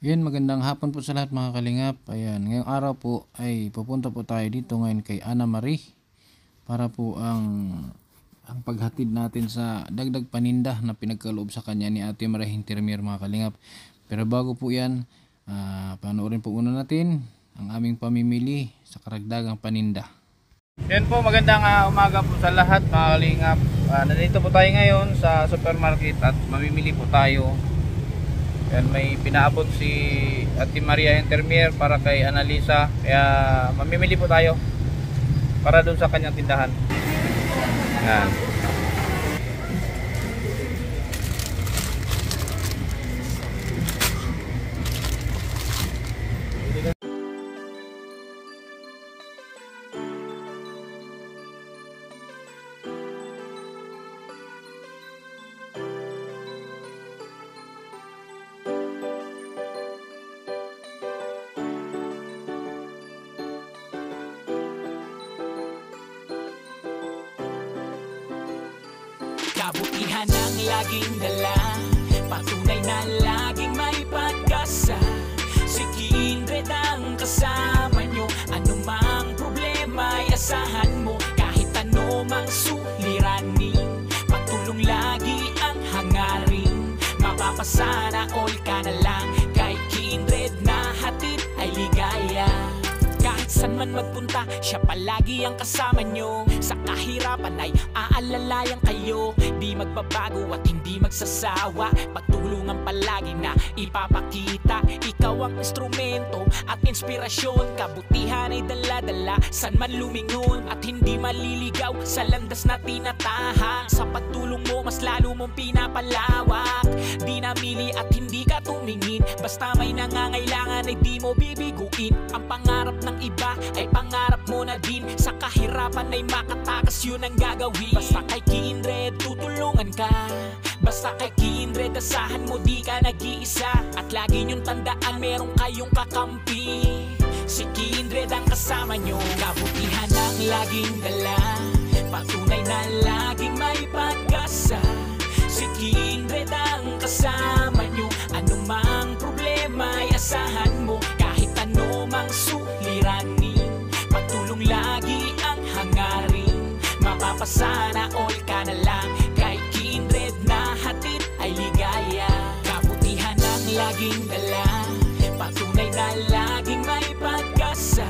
Yan, magandang hapon po sa lahat mga kalingap. Ayan, ngayong araw po ay pupunta po tayo dito ngayon kay Ana Marie para po ang paghatid natin sa dagdag paninda na pinagkaloob sa kanya ni Ate Marie Hintermier mga kalingap. Pero bago po yan, panoorin po muna natin ang aming pamimili sa karagdagang paninda. Yan po, magandang umaga po sa lahat mga kalingap. Nandito po tayo ngayon sa supermarket at mamimili po tayo. Yan, may pinaabot si Ate Maria Hintermier para kay Annalisa. Kaya mamimili po tayo para doon sa kanyang tindahan. Yan. Kabutihan ang laging dala, patunay na laging may pag-asa. Si Kindred ang kasama nyo, anumang problema ay asahan mo. Kahit anumang suliranin, patulong lagi ang hangarin. Mapapasana all ka na lang, kay Kindred na hatid ay ligaya. Kahit saan man magpunta, siya palagi ang kasama nyo. Sa kahirapan ay aalalayan kayo. Di magbabago at hindi magsasawa, pagtulungan palagi na ipapakita. Ikaw ang instrumento at inspirasyon, kabutihan ay dala-dala saan man lumingon. At hindi maliligaw sa landas na tinatahak. Sa pagtulong mo mas lalo mong pinapalawak. Di namili at hindi ka tumingin, basta may nangangailangan ay di mo bibiguin. Ang pangarap ng iba ay pangarap mo na din. Sa kahirapan ay makatakas, yun ang gagawin. Basta kay Kindred tutulungan ka, basta kay Kindred asahan mo di ka nag-iisa. At lagi niyong tandaan meron kayong kakampi. Si Kindred ang kasama nyo, kabutihan ang laging dala, patunay na laging may pag-asa. Si Kindred ang kasama nyo, anumang problema ay asahan mo. Kahit anumang suliranin, patulong lagi ang hangarin. Mapapasana all ka na lang, kay Kindred na hatid ay ligaya. Kabutihan ang laging dala, patunay na laging may pag-asa.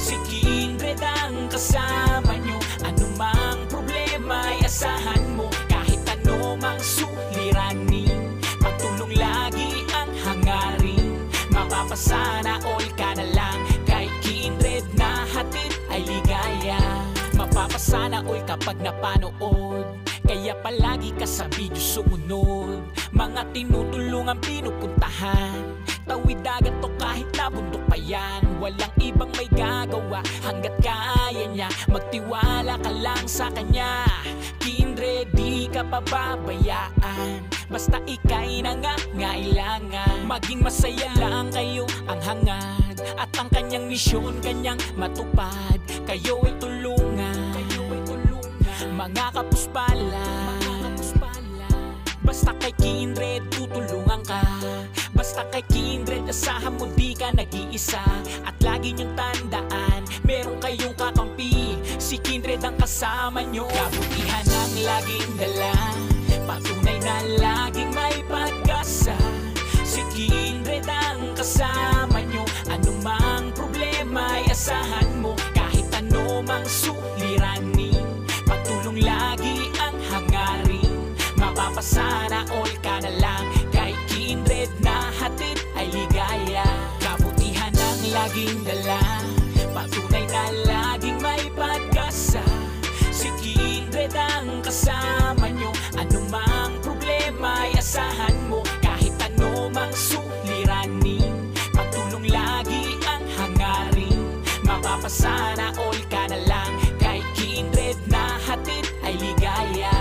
Si Kindred ang kasama nyo, anumang problema ay asahan mo. Kahit anumang suliranin, patulong lagi ang hangarin. Mapapasana all ka na lang, kay Kindred na hatid ay ligaya. Mapapasana all kapag napanood, kaya palagi ka sa video sumunod. Mga tinutulungan pinupuntahan, tawid dagat to kahit na bundok pa yan. Walang ibang may gagawa hanggat kaya niya, magtiwala ka lang sa kanya. Kindred di ka pababayaan, basta ika'y nangangailangan. Maging masaya lang kayo ang hangad, at ang kanyang misyon kanyang matupad. Kayo ay tulungan, mga kapuspala. Basta kay Kindred tutulungan ka, basta kay Kindred asahan mo di ka nag-iisa. At lagi niyong tandaan meron kayong kakampi, si Kindred ang kasama nyo. Kabutihan ang laging dala, patunay na laging may pag-asa. Si Kindred ang kasama nyo, anumang problema ay asahan mo. Kahit anumang suliranin, patulong lagi ang hangarin. Mapapasana all ka na lang, kay Kindred na hatid ay ligaya. Kabutihan ang laging dala, patunay na laging may pag-asa. Si Kindred ang kasama nyo, anumang problema ay asahan mo. Kahit anumang suliranin, patulong lagi ang hangarin. Mapapasana all ka na lang, kay Kindred na hatid ay ligaya.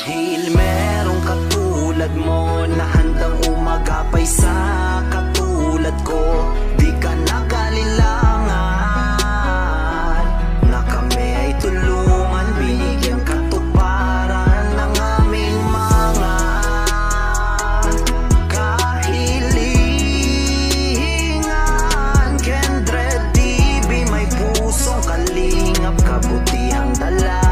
Dahil merong katulad mo na handang umagapay sa katulad ko, di ka nakalilangan na kami ay tulungan, binigyan katuparan ng aming mga kahilingan. Kendred TV, may pusong kalingap, kabutihang dala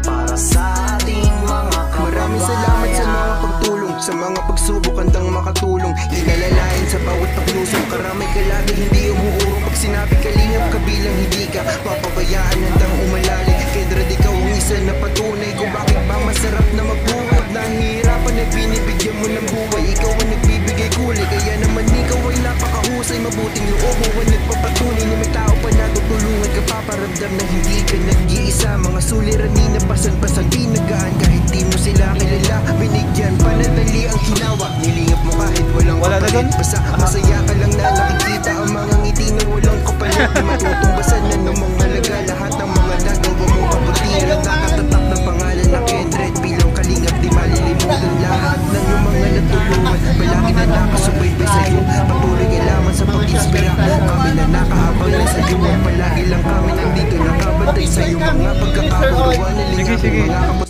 para sa ating mga kababayan. Maraming salamat sa mga pagtulong, sa mga pagsubok handang makatulong. Di nalalayan sa bawat paglusong, karamay ka lagi hindi umuurong. Pag sinabi kalingap kabilang hindi ka papabayaan, handang umalali. Kendred, ikaw ang isa na patunay kung bakit ba masarap na magbuhat. Nahihirapan at binibigyan mo ng buhay, ikaw ang nagbibigay kulay. Kaya naman ikaw ay napakahusay, mabuting loob mo ang nagpapatunay na may tao pa natutulungan ka, paparamdam na hindi ka nag-iisa. Mga suliranin na basan-basan pinagaan, kahit di mo sila kilala, binigyan panandali ang ginawa. Nilingap mo kahit walang kapalit, basta masaya ka lang na nakikita ang mga ngiti na walang kapalit. Di matutumbasan na ng mga halaga, lahat ng mga nagawa mo kabutihan. Nakatatak ng pangalan na Kendred bilang kalingap, di malilimutan lahat ng iyong mga natulungan. Palagi na nakasubaybay sa'yo, patuloy kailangan sa pag-inspira. Kami na nakahabang na sa'yo, palagi lang kami nandito nakabantay sa'yo. Mga pagkakakuruan na lingap ng mga kapos.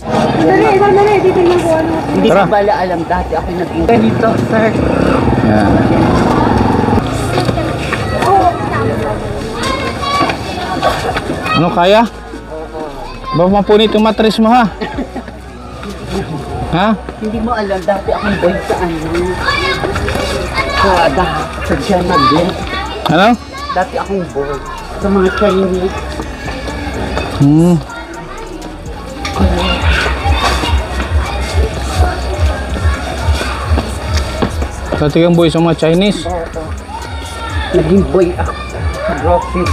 Hindi ko bala alam, dati ako naging ganito, sir. Yan. Ano kaya? Ba mapunit yung matris mo ha? Ha? Hindi mo alam, dati akong boy sa ano. Sa German din. Ano? Dati akong boy sa mga Chinese. Dati kang boy sa mga Chinese. Naging boy ako sa grocery.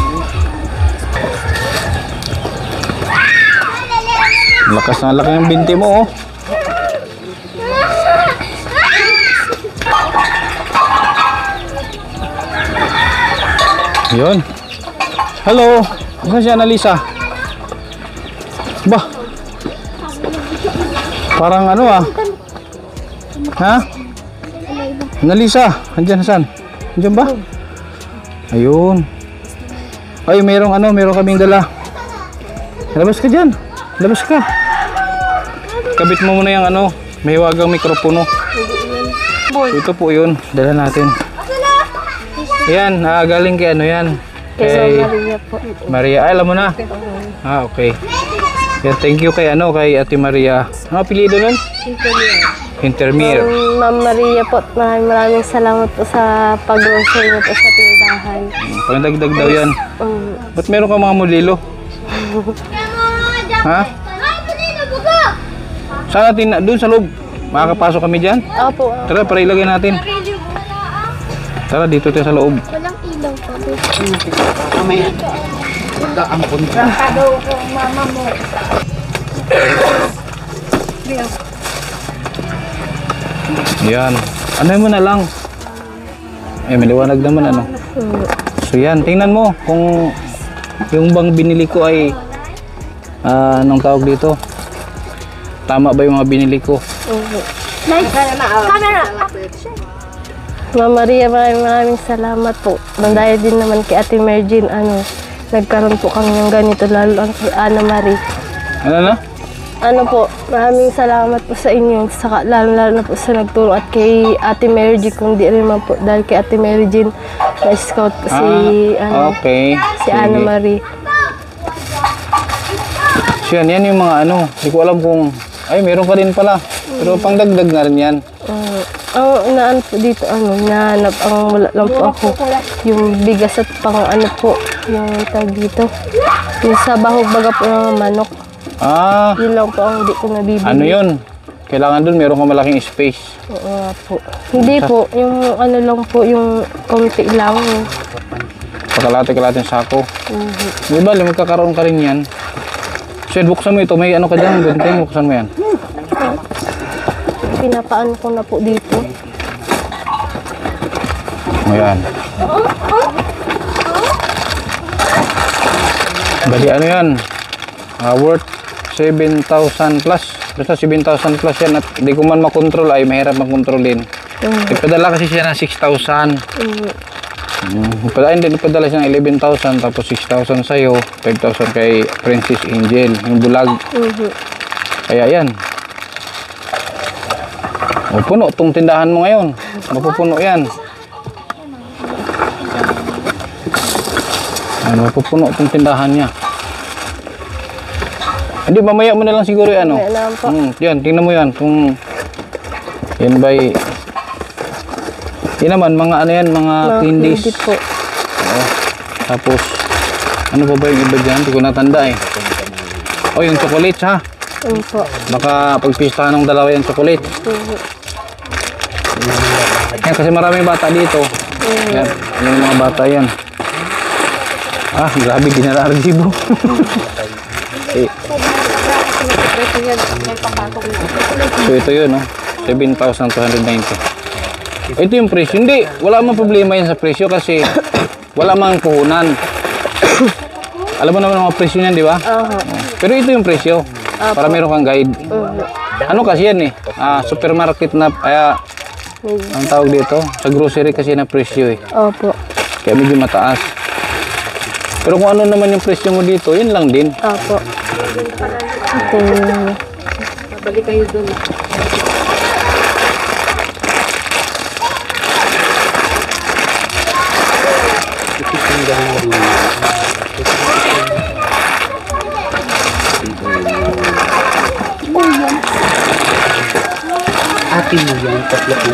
Lakas na laki ng binti mo oh. Yun. Hello. Saan si Annalisa? Bah. Parang ano ah. Ha? Annalisa, andyan saan? Andyan ba? Ayun. Ay, merong kaming dala. Labas ka dyan. Labas ka. Kabit mo muna yung may hiwagang mikropono. Ito po yun, dala natin. Yan, galing kay yan. Kay Maria po. Maria, ay, alam mo na. Okay. Yan, thank you kay Ate Maria. Ano apelyido nun? Intermir. Ma'am Maria po, maraming salamat po sa pag-grocery mo po sa tindahan. Pangdagdag daw yan. Ba't meron ka mga modelo? Ha? Saan natin, doon sa loob. Makakapasok kami dyan? Opo. Tara, para ilagay natin. Tara, dito tayo sa loob. Walang ilaw po. Mamaya, mag-aampon ka. Kadaw po, mama mo. Yan. Ano mo na lang. Maliwanag naman So yan, tingnan mo kung yung bang binili ko ay anong tawag dito? Tama ba yung mga binili ko? Camera! Ma'am Maria, maraming salamat po. Dahil din naman kay Ate Mergin, nagkaroon po kami ng ganito, lalo ang kay Ana Marie. Ano na? Maraming salamat po sa inyo, lalo na po sa nagtulong at kay Ate Mergin, kundi rin man po dahil kay Ate Mergin, na-scout po Okay. si Ana Marie. So yan yung mga hindi ko alam kung, meron ka din pala. Pero pangdagdag na rin yan. Ang naan po dito, nahanap ang wala lang po ako. Yung bigas at pang yung tag dito. Yung sa bahog baga po ng manok. Yun lang po ang hindi ko nabibili. Ano yun? Kailangan dun meron ka malaking space. Oo nga po. Hindi po, yung lang po, yung konti lang. Pakalate-kalating sako. Di ba, magkakaroon ka rin yan. So, buksan mo ito. May ka dyan, gunting. Buksan mo yan. Pinapaan ko na po dito. Ayan. Bali, yan? Worth 7,000 plus. Basta 7,000 plus yan at di ko man makontrol ay mahirap makontrolin. Ipadala kasi siya ng 6,000. Ipadala siya ng 11,000 tapos 6,000 sa'yo, 5,000 kay Princess Angel, yung bulag. Kaya yan. O, puno itong tindahan mo ngayon. Mapupuno yan. Mapupuno itong tindahan niya. Hindi, mamaya mo na lang siguro yan. Mamaya na lang po. Yan, tingnan mo yan. Kung yan ba'y... Yan naman, mga ano yan, mga candies. Hindi po. Oo. Tapos, ano pa ba yung iba dyan? Hindi ko natanda eh. Oh, yung chocolates ha. Po. Baka pagpistahan ng dalawa yung chocolate. Yan, kasi maraming bata dito. Yan, yung mga bata yan. Ah, grabe, di na-archibo. So ito yun, no? 7,290. Ito yung presyo. Hindi, wala mang problema yan sa presyo kasi wala mang puhunan. Alam mo naman ang mga presyo niyan, di ba? Pero ito yung presyo. Para meron kang guide. Ano kasi yan eh? Supermarket na, ang tawag dito? Sa grocery kasi na presyo eh. Opo. Kaya medyo mataas. Pero kung ano naman yung presyo mo dito, yun lang din. Opo. Balik kayo doon. Ate mo yan, tatlo ko.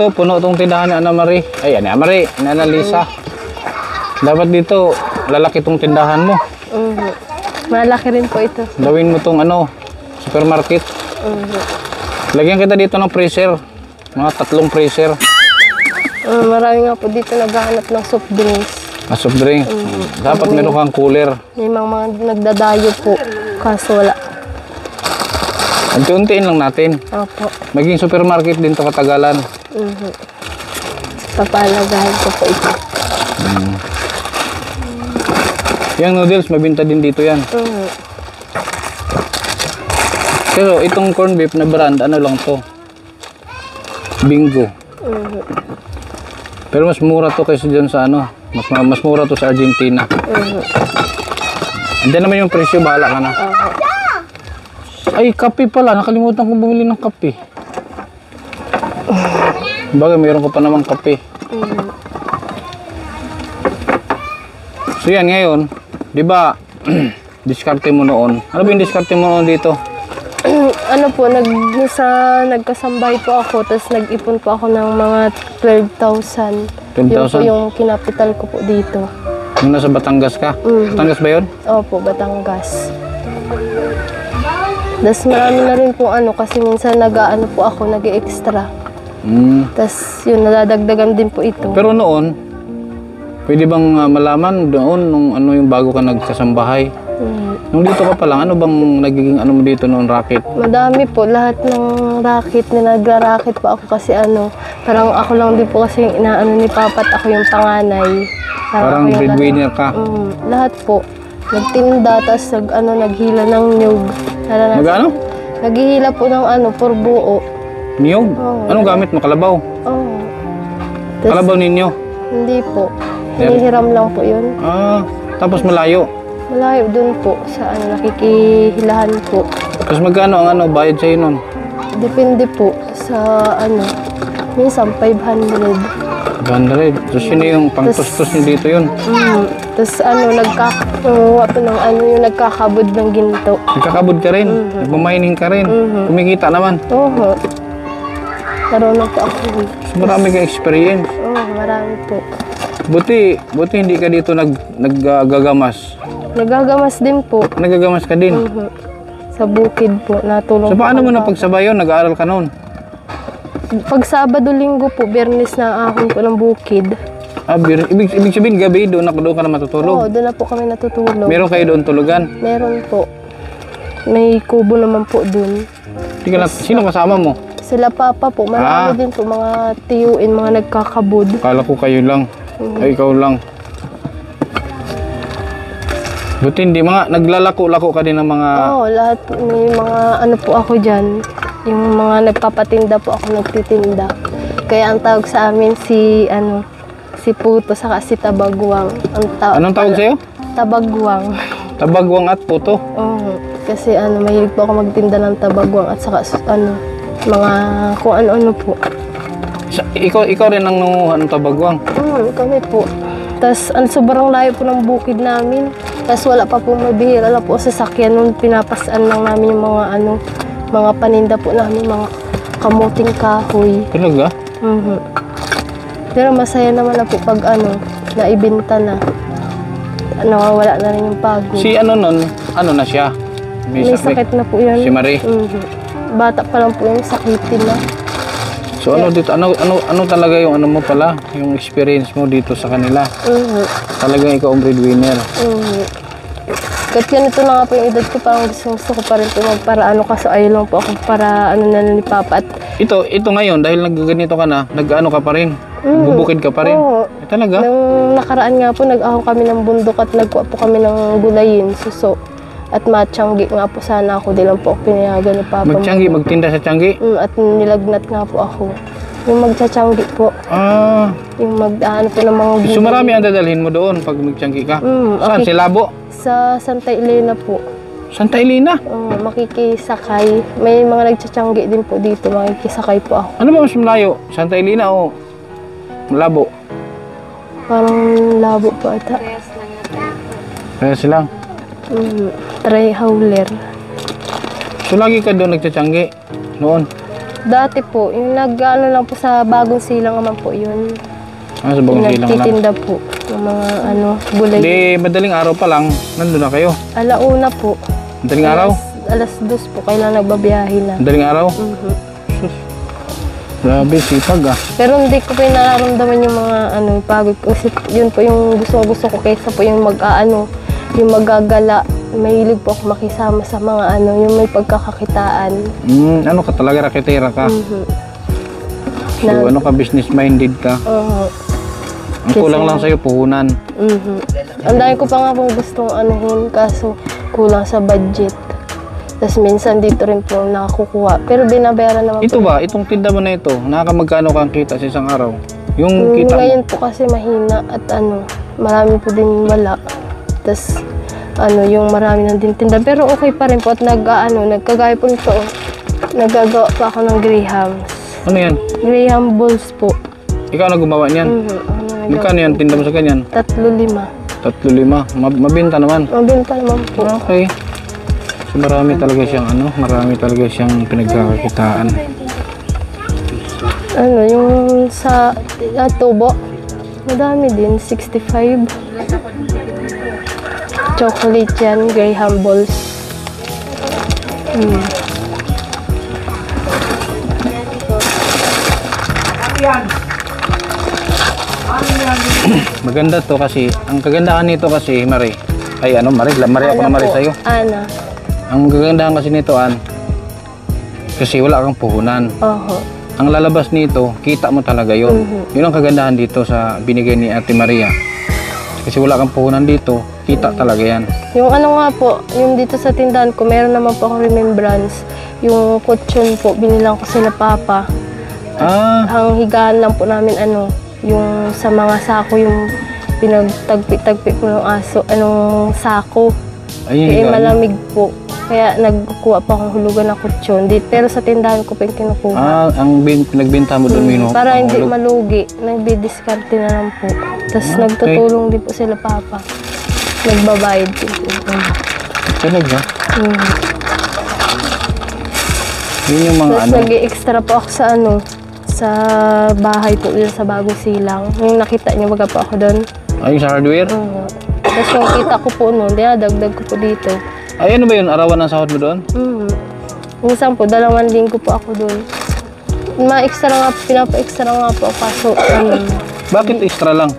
Puno itong tindahan ni Ana Marie. Ay, Ana Marie, ni Ana Lisa. Dapat dito, lalaki itong tindahan mo. Malaki rin po ito. Gawin mo itong supermarket. Lagyan kita dito ng freezer. Mga 3 freezer. Marami nga po dito naghahanap ng soft drinks. Soft drink. Dapat meron kang cooler. May mga nagdadayo po. Kaso wala. Unti-untiin lang natin. Opo. Maging supermarket din to katagalan. Papalagahan ko po ito. Yung noodles, mabinta din dito yan. Pero itong corned beef na brand, ano lang to? Bingo. Pero mas mura to kaysa dyan sa ano. Mas mura to sa Argentina. Andiyan naman yung presyo, bahala ka na. Ay, kape pala. Nakalimutan kong bumili ng kape. Bagay, mayroon ko pa namang kape. So yan, ngayon, di ba, diskarte mo noon. Ano ba yung diskarte mo noon dito? Ano po, nagkasambay po ako, tapos nag-ipon po ako ng mga 12,000. 12,000? Yun po yung kinapital ko po dito. Yung nasa Batangas ka? Batangas ba yun? Opo, Batangas. Tapos marami na rin po kasi minsan nag-ano po ako, nag-extra. Tapos yun, nadadagdagan din po ito. Pero noon, pwede bang malaman doon nung yung bago ka nagkasambahay? Nung dito ka pa lang, ano bang nagiging mo dito noon, racket? Madami po, lahat ng racket na nagra-racket po ako kasi parang ako lang din po kasi yung inaano ni Papa at ako yung panganay. Parang breadwinner ka? Lahat po. Nagtinda, tapos naghila ng nyug. Nag-ano? Naghihila po ng por buo. Niyog? Anong gamit mo? Kalabaw? Oo. Kalabaw ninyo? Hindi po. Hinihiram lang po yun. Tapos malayo? Malayo dun po sa nakikihilahan po. Tapos magkano ang bayad sa'yo nun? Depende po sa minsan 500. 500? Tapos yun yung pangtustos nyo dito yun? Tapos yung nagkakabod ng ginto. Nagkakabod ka rin? Nagmamining ka rin? Kumikita naman? Oo. Marunong po ako. So, marami ka experience? Oo, marami po. Buti hindi ka dito naggagamas. Nagagamas din po. Nagagamas ka din? Sa bukid po, natulong So paano po mo napagsabay yun? Nag-aaral ka noon? Pag Sabado, Linggo po, Biyernes na ahon po ng bukid. Ibig sabihin gabi doon ka na matutulog. Oo, doon na po kami natutulog. Meron kayo doon tulugan? Meron po. May kubo naman po doon. Sino kasama mo? Sila papa po, marami din po mga tiyuin, mga nagkakabod. Kala ko kayo lang. Ay, ikaw lang. Buti hindi naglalako-lako ka din ng mga... Oo, lahat po. May mga ano po ako dyan. Yung mga nagpapatinda po ako nagtitinda. Kaya ang tawag sa amin si Puto saka si Tabagwang. Anong tawag sa'yo? Tabagwang. Tabagwang at Puto? Oo. Kasi mahilig po ako magtinda ng tabagwang at saka mga kung ano-ano po. Ikaw rin ang nanguha ng tabagwang? Kami po. Tapos sobrang layo po ng bukid namin. Tapos wala pa po mabihira lang po sa sasakyan nung pinapasaan lang namin yung mga paninda po namin, mga kamuting kahoy. Talaga? Pero masaya naman na po pag naibenta na. Nawawala na rin yung pagod. Si ano na siya? May sakit na po yan. Si Marie? Bata pa lang po yung sakitin na. So ano talaga yung mo pala, yung experience mo dito sa kanila? Talagang ikaw ang breadwinner. Kahit ganito na nga po yung edad ko, parang gusto ko pa rin po magparaano, kaso ayaw lang po ako para na ni Papa. At Ito ngayon, dahil nagganito ka na, nag-ano ka pa rin? Bubukid ka pa rin? Oo. Talaga? Nung nakaraan nga po, nag-ahon kami ng bundok at nagkuha po kami ng gulayin, suso. At matiyanggi nga po sana ako, di lang po ako pinayagan ni Papa. Magtiyanggi, magtinda sa tiyanggi? At nilagnat nga po ako. Yung magtsatiyanggi po. Yung mag-ano po ng mga gulay. So marami ang dadalhin mo doon pag magtiyanggi ka? Saan? Okay. Si Labo? Sa Santa Elena po. Santa Elena? Makikisakay. May mga nagtsatiyanggi din po dito, makikisakay po ako. Ano ba mas malayo? Santa Elena o Labo? Parang Labo po ata. Parehas lang. Try howler. So lagi ka doon nagtsatiyanggi noon? Dati po, yung nag-ano lang po sa Bagong Silang naman po yun. Sa Bagong Silang lang? Nagtitinda po ng mga gulay. Hindi, madaling araw pa lang, nandun na kayo? Alauna po. Madaling araw? Alas 2 po, kailan nagbabiyahe na. Madaling araw? Sus. Grabe, sipag Pero hindi ko pa yung nararamdaman yung mga pagod ko. Kasi yun po yung gusto ko kaysa po yung yung magagala. Mahilig po ako makisama sa mga yung may pagkakakitaan. Ano ka talaga, raketera ka? So ano ka, business-minded ka? Ang kulang lang sa'yo, puhunan. Ang dami ko pa nga pong gustong kaso kulang sa budget. Tapos minsan dito rin po nakakukuha. Pero binabayaran naman Ito ba, itong tinda mo na ito, nakakamagkano kang kita sa isang araw? Yung kita mo? Ngayon po kasi mahina at marami po din wala. Tapos yung marami nang din tinda. Pero okay pa rin po at nagkagaya po nito. Nagagawa pa ako ng Grahams. Ano yan? Graham balls po. Ikaw na gumawa niyan? Magkano yan, tinda mo sa ganyan? 3-5. 3-5. Mabinta naman? Mabinta naman po. Okay. So marami talaga siyang pinagkakakitaan. Yung sa tubo, madami din, 65. Chocolate yan, Graham balls. Maganda to kasi, ang kagandahan nito kasi, Marie, ay Marie ako na Marie sa'yo. Ana. Ang kagandahan kasi nito, kasi wala kang puhunan. Ang lalabas nito, kita mo talaga yun. Yun ang kagandahan dito sa binigay ni Ate Maria. Kasi wala kang puhunan dito, kita talaga yan. Yung nga po, yung dito sa tindahan ko, meron naman po akong remembrance. Yung kutsyon po, binilang ko sila Papa. Ang higaan lang po namin, yung sa mga sako, yung pinagtagpi-tagpi po ng aso, sako. Kaya malamig po. Kaya nagkukuha pa akong hulugan na kutsyon. Pero sa tindahan ko pa yung kinukuha. Ang pinagbenta mo doon, para hindi malugi, nagdidiskarte na lang po. Tapos nagtutulong din po sila Papa. Nagbabayad din po. Talaga? Yun yung mga Tapos nag-extra po ako sa bahay po dito sa Bagong Silang. Yung nakita niyo, baga po ako doon. Yung sa hardware? Tapos yung kita ko po noon, dinadagdag ko po dito. Ay, ano ba yun? Arawan ng sahod mo doon? Minsan po, 2 linggo po ako doon. Pinapa-extra nga po ako kaso. Bakit extra lang?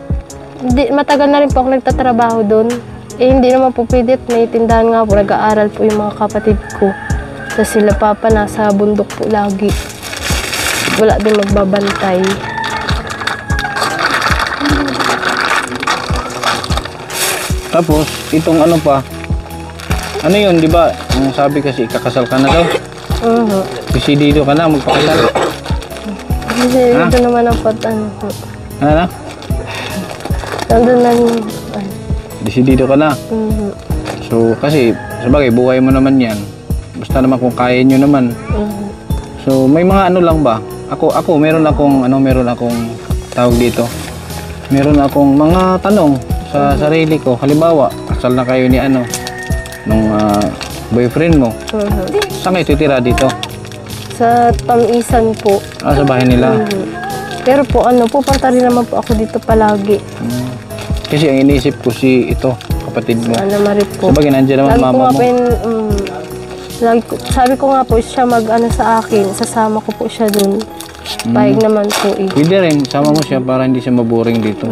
matagal na rin po ako nagtatrabaho doon. Eh, hindi naman po pwede. May tindahan nga po. Nag-aaral po yung mga kapatid ko. Tapos sila papa nasa bundok po lagi. Wala din magbabantay. Tapos, itong ano pa, ano yun, di ba? Ang sabi kasi, ikakasal ka na daw. Desidido ka na, magpakasal. Kasi ito naman ang ano po. Ano na? Nandun na yung, Desidido ka na. So, kasi, sabagay, buhay mo naman yan. Basta naman kung kaya nyo naman. So, may mga ano lang ba? Ako, meron akong tawag dito. Meron akong mga tanong sa sarili ko. Halimbawa, kasal na kayo ni nung boyfriend mo. Saan kayo titira dito? Sa Tamisan po. Sa bahay nila. Pero po, pupunta rin naman po ako dito palagi. Kasi ang iniisip ko kapatid mo. Ana Marie po. Sabagay, nandiyan naman mama mo. Sabi ko nga po siya sa akin. Sasama ko po siya dun. Pahig naman po eh. Pwede rin, sama mo siya para hindi siya maboring dito.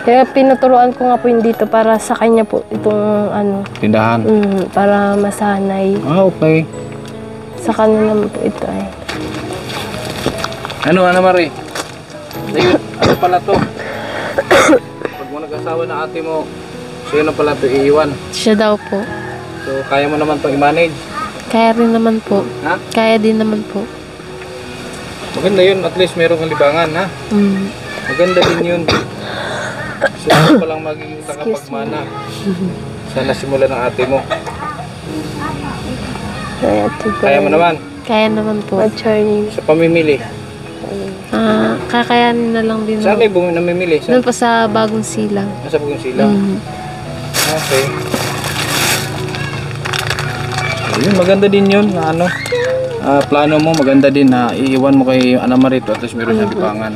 Kaya pinuturuan ko nga po yun dito para sa kanya po itong Tindahan. para masanay. Okay. Sa kanya naman po ito ay. Ano, Ana Marie? Ayun, ano pala to? Pag mo nag-asawa na ate mo, sino na pala to iiwan? Siya daw po. So, kaya mo naman to i-manage? Kaya rin naman po. Ha? Kaya din naman po. Maganda yun, at least meron kang libangan, ha? Maganda din yun. So, ano palang maging tagapagmana sa nasimula ng ate mo? Kaya mo naman? Kaya naman po. Attorney. Sa pamimili? Kakayanin na lang din. Saan kayo namimili? Doon pa sa Bagong Silang. Nasa Bagong Silang? Okay. Ayun, maganda din yun na plano mo, maganda din na iiwan mo kay Ana Marie at least meron siyang libangan.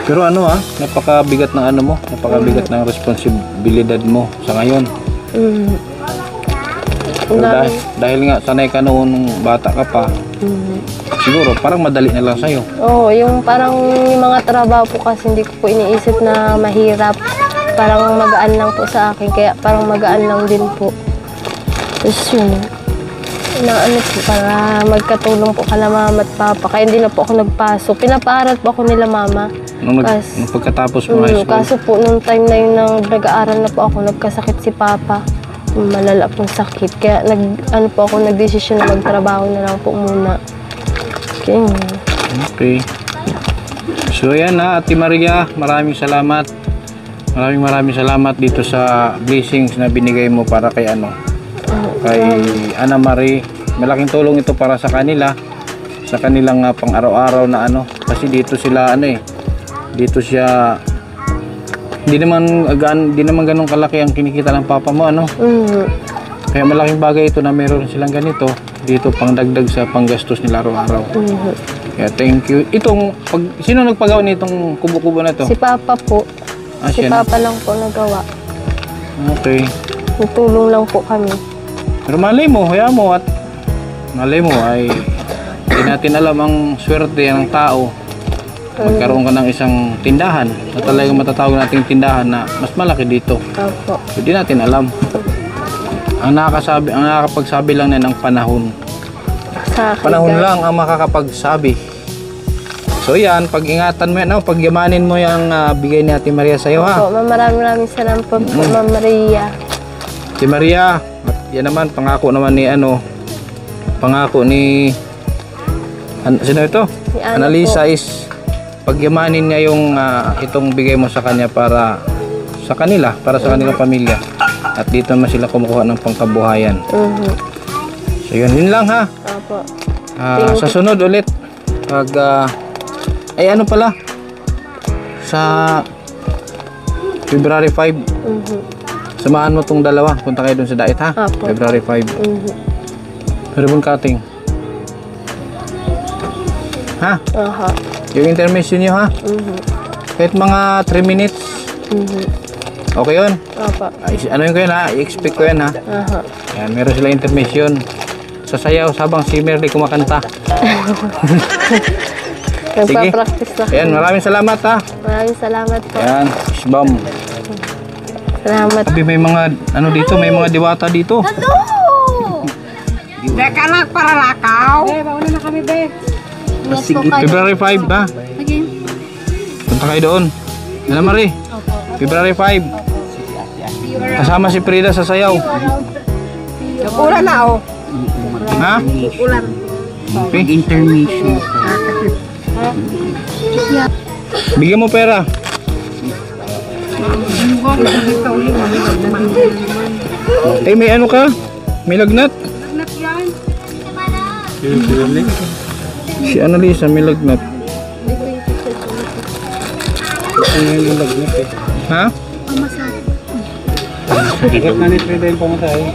Pero napakabigat ng napakabigat ng responsibilidad mo sa ngayon. Pero dahil nga sanay ka noon bata ka pa, siguro parang madali na lang sa'yo. Oo, yung parang yung mga trabaho po kasi hindi ko po iniisip na mahirap. Parang magaan lang po sa akin, kaya parang magaan lang din po. Tapos yun, po, para magkatulong po kala mama at papa. Kaya hindi na po ako nagpasok. Pinapaaral po ako nila mama. Nung pagkatapos mo high school? Kaso po, nung time na yun nag-aaral na po ako, nagkasakit si papa. Malala pong sakit. Kaya nagdesisyon na magtrabaho na lang po muna. Okay. So yan Ate Maria, maraming salamat. Maraming salamat dito sa blessings na binigay mo para kay kay Ana Marie. Malaking tulong ito para sa kanila, sa kanilang pang araw-araw na kasi dito sila dito siya hindi naman ganun kalaki ang kinikita ng papa mo Kaya malaking bagay ito na meron silang ganito dito pang dagdag sa panggastos nila araw-araw. Kaya thank you. Sino nagpagawa nitong kubo-kubo na to? Si papa po. Si papa lang po nagawa. Okay. Tutulong lang po kami. Pero malay mo ay hindi natin alam ang swerte ng tao. Magkaroon ka ng isang tindahan na talagang matatawag nating tindahan na mas malaki dito. Opo. Hindi natin alam. Ang nakakapagsabi lang na ng panahon. Panahon lang ang makakapagsabi. So yan, pag-ingatan mo yan, pagyamanin mo yung bigay ni Ate Maria sa'yo, ha? Opo, maraming salamat po, Ma'am Maria. Ate Maria, yan naman, pangako ni sino ito? Si Ana Annalisa po. is pagyamanin niya yung itong bigay mo sa kanya para sa kanilang pamilya. At dito naman sila kumukuha ng pangkabuhayan. So yun lang, ha? Opo. Sa sunod ulit pag sa February 5 samahan mo tong dalawa, punta kayo dun sa Dait, ha? Opo. February 5 ribbon cutting, ha? Yung intermission nyo, ha? Kahit mga 3 minutes Okay yun? Opo. Ano yun ko yan ha? I-expect ko yan ha. Aha. Yan, meron sila intermission. Sasayaw habang si Merly kumakanta. Nagpa-practice na. Ayan, maraming salamat ha. Maraming salamat po. Ayan, Isbam. Salamat. Sabi may mga, ano dito, may mga diwata dito. Teka lang, para lakaw. Mauna na kami, be. February 5 ha? Punta kayo doon. Ana Marie? February 5. Kasama si Frida sa sayaw. Ulan na, oh. Ha? Ulan. Okay. Intermission. Bigyan mo pera. Eh, may ano ka? May lagnat? Lagnat yan. Si Annalisa may lagnat. Ha?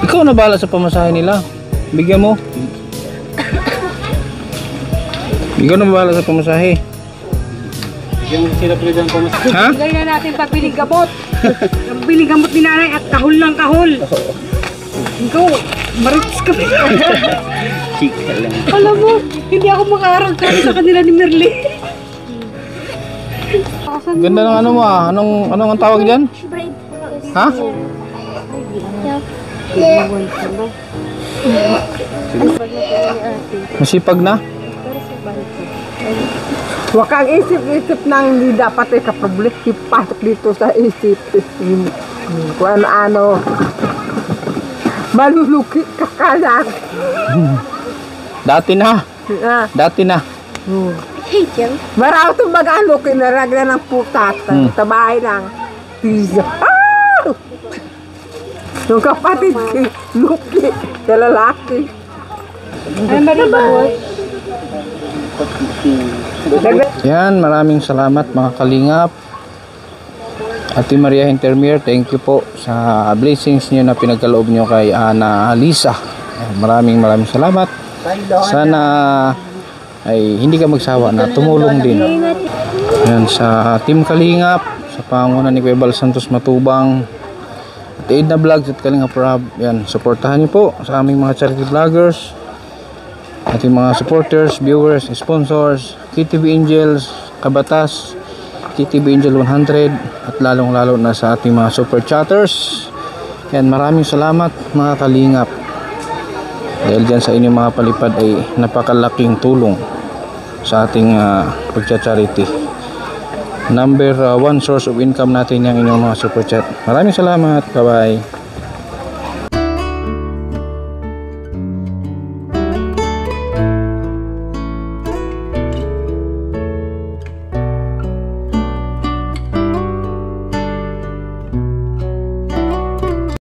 Ikaw na bahala sa pamasahe nila. Bigyan mo. Ikaw na bahala sa pamasahe. Ha? Bigay na natin pagbiling gamot. Pagbiling gamot ni nanay at kahul ng kahul. Ikaw, maritis ka ba? Alam mo, hindi ako makaarangkad sa kanila ni Merly. Ganda ng ano mo ah. Anong ang tawag diyan? Ha? Masipag na? Huwag kang isip-isip na hindi dapat ikaproblem. Ipasok dito sa isip. Kung ano-ano. Maluluki ka kalang. Dati na. Ah, Dati na. marami itong mag-ano, kinaragyan ng putat. Sa bahay lang. Pizza. Ah! Yung kapatid ko, Luki, sa lalaki. Yan, maraming salamat mga kalingap. Ate Maria Hintermier, thank you po sa blessings niyo na pinagkaloob niyo kay Ana Lisa. Yan, maraming salamat. Sana ay hindi ka magsawa na tumulong din. Yan, sa Team Kalingap, sa pangunan ni Kuya Bal Santos Matubang, at Edna Vlogs at Kalingap Rob. Yan, supportahan niyo po sa aming mga charity vloggers, ating mga supporters, viewers, sponsors, KTV Angels, Kabatas, KTV Angel 100, at lalong-lalo na sa ating mga super chatters. Yan, maraming salamat mga kalingap. Dahil dyan sa inyong mga palipad ay napakalaking tulong sa ating pagcha-charity. Number 1 source of income natin yung inyong mga super chat. Maraming salamat. Bye-bye.